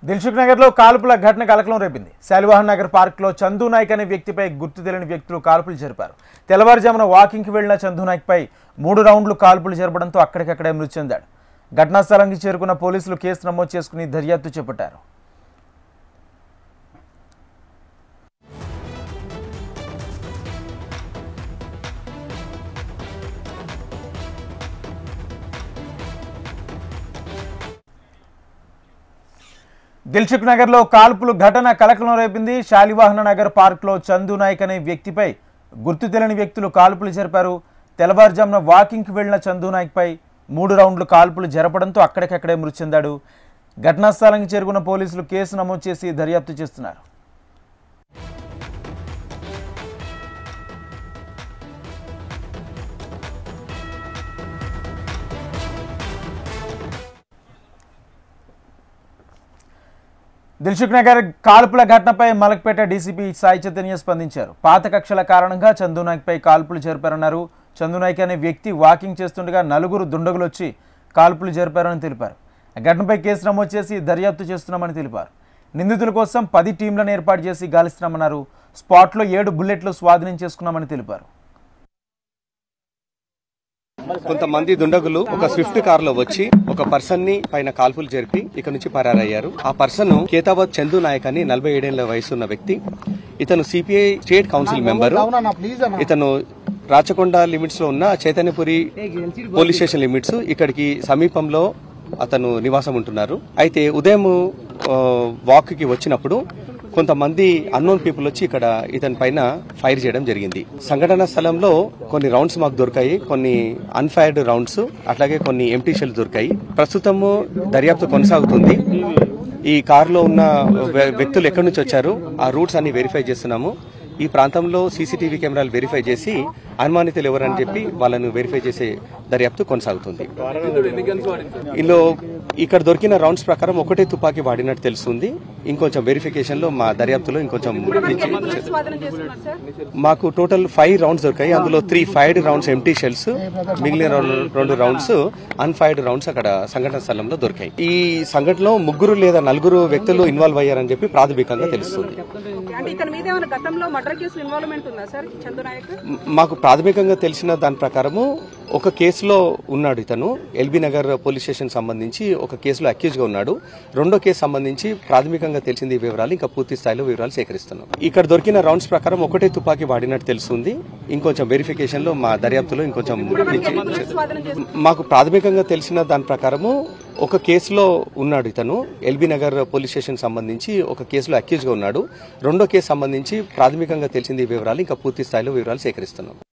దిల్సుఖ్ నగర్ లో కాల్పుల ఘటన కలకలం రేపింది. శాలివాహన్ నగర్ పార్క్ లో చందు నాయక్ అనే వ్యక్తిపై గుర్తు తెలియని వ్యక్తులు కాల్పులు జరిపారు. తెల్లవారుజామున వాకింగ్ కి వెళ్లిన చందు నాయక్ పై 3 రౌండ్లు కాల్పులు జరపడంతో అక్కడికక్కడే మృతి చెందాడు. ఘటనా స్థలానికి చేరుకున్న పోలీసులు కేసు నమోదు చేసుకుని దర్యాప్తు చేపట్టారు. దిల్సుఖ్ నగర్ లో కాల్పుల ఘటన కలకలం రేపింది. శాలివాహన్ నగర్ పార్క్ లో చందు నాయక్ అనే వ్యక్తిపై గుర్తు తెలియని వ్యక్తులు కాల్పులు జరిపారు. తెల్లవారుజామున వాకింగ్ కి వెళ్లిన చందు నాయక్ పై 3 రౌండ్లు కాల్పులు జరపడంతో అక్కడికక్కడే మృతి చెందాడు. ఘటనా స్థలానికి చేరుకున్న పోలీసులు కేసు నమోదు చేసి దర్యాప్తు చేస్తున్నారు. దిల్సుఖ్ నగర్ కాల్పుల ఘటనపై మలక్పేట డీసీపీ సాయి చైతన్య స్పందించారు. పాత కక్షల కారణంగా చందు నాయక్ పై కాల్పులు జరిపారన్నారు. చందు నాయక్ అనే వ్యక్తి వాకింగ్ చేస్తుండగా 4 దుండగులు వచ్చి కాల్పులు జరిపారని తెలిపారు. ఘటనపై కేసు నమోదు చేసి దర్యాప్తు చేస్తున్నామని తెలిపారు. నిందితుల కోసం 10 టీంలను ఏర్పాటు చేసి గాలిస్తున్నామన్నారు. స్పాట్లో 7 బుల్లెట్లు స్వాధీనం చేసుకున్నామని తెలిపారు. కొంతమంది దుండగులు ఒక స్విఫ్ట్ కార్ లో వచ్చి ఒక పర్సన్ ని పైన కాల్పులు జరిపి ఇక్కడ నుంచి పరారయ్యారు. ఆ పర్సన్ కేతాబాద్ చందు నాయక్ అని 47 ఏళ్ల వయసు ఉన్న వ్యక్తి. ఇతను సిపిఐ స్టేట్ కౌన్సిల్ మెంబర్. ఇతను రాచకొండ లిమిట్స్ లో ఉన్న చైతన్యపురి పోలీస్ స్టేషన్ లిమిట్స్ ఇక్కడికి సమీపంలో అతను నివాసం ఉంటున్నారు. అయితే ఉదయం వాక్ కి వచ్చినప్పుడు కొంతమంది అన్నోన్ పీపుల్ వచ్చి ఇక్కడ ఇతని పైన ఫైర్ చేయడం జరిగింది. సంఘటన స్థలంలో కొన్ని రౌండ్స్ మాకు దొరికాయి, కొన్ని అన్ఫైర్డ్ రౌండ్స్, అట్లాగే కొన్ని ఎంప్టీ షెల్ దొరికాయి. ప్రస్తుతము దర్యాప్తు కొనసాగుతుంది. ఈ కారులో ఉన్న వ్యక్తులు ఎక్కడి నుంచి వచ్చారు ఆ రూట్స్ అన్ని వెరిఫై చేస్తున్నాము. ఈ ప్రాంతంలో సీసీటీవీ కెమెరాలు వెరిఫై చేసి అనుమానితులు ఎవరని చెప్పి వాళ్ళను వెరిఫై చేసే దర్యాప్తు కొనసాగుతుంది. ఇందులో ఇక్కడ దొరికిన రౌండ్స్ ప్రకారం ఒకటే తుపాకీ వాడినట్టు తెలుస్తుంది. ఇంకొంచెం వెరిఫికేషన్ లో మా దర్యాప్తులో ఇంకొంచెం మాకు టోటల్ 5 రౌండ్స్ దొరికాయి. అందులో 3 ఫైర్డ్ రౌండ్స్ ఎంప్టీ షెల్స్, మిగిలిన 2 రౌండ్స్ అన్ఫైర్డ్ రౌండ్స్ అక్కడ సంఘటన స్థలంలో దొరికాయి. ఈ సంఘటనలో 3 లేదా 4 వ్యక్తులు ఇన్వాల్వ్ అయ్యారని చెప్పి ప్రాథమికంగా తెలుస్తుంది. మాకు ప్రాథమికంగా తెలిసిన దాని ప్రకారము ఒక కేసులో ఉన్నాడు ఇతను. ఎల్బీ నగర్ పోలీస్ స్టేషన్ సంబంధించి ఒక కేసులో అక్యూజ్ గా ఉన్నాడు. 2వ కేసు సంబంధించి ప్రాథమికంగా తెలిసింది వివరాలు, ఇంకా పూర్తి స్థాయిలో వివరాలు సేకరిస్తున్నాం. ఇక్కడ దొరికిన రౌండ్స్ ప్రకారం ఒకటే తుపాకీ వాడినట్టు తెలుస్తుంది. ఇంకొంచెం వెరిఫికేషన్ లో మా దర్యాప్తులో ఇంకొంచెం మాకు ప్రాథమికంగా తెలిసిన దాని ప్రకారము ఒక కేసులో ఉన్నాడు ఇతను. ఎల్బీ నగర్ పోలీస్ స్టేషన్ సంబంధించి ఒక కేసులో అక్యూజ్ గా ఉన్నాడు. 2వ కేసు సంబంధించి ప్రాథమికంగా తెలిసింది వివరాలు, ఇంకా పూర్తి స్థాయిలో వివరాలు సేకరిస్తున్నాం.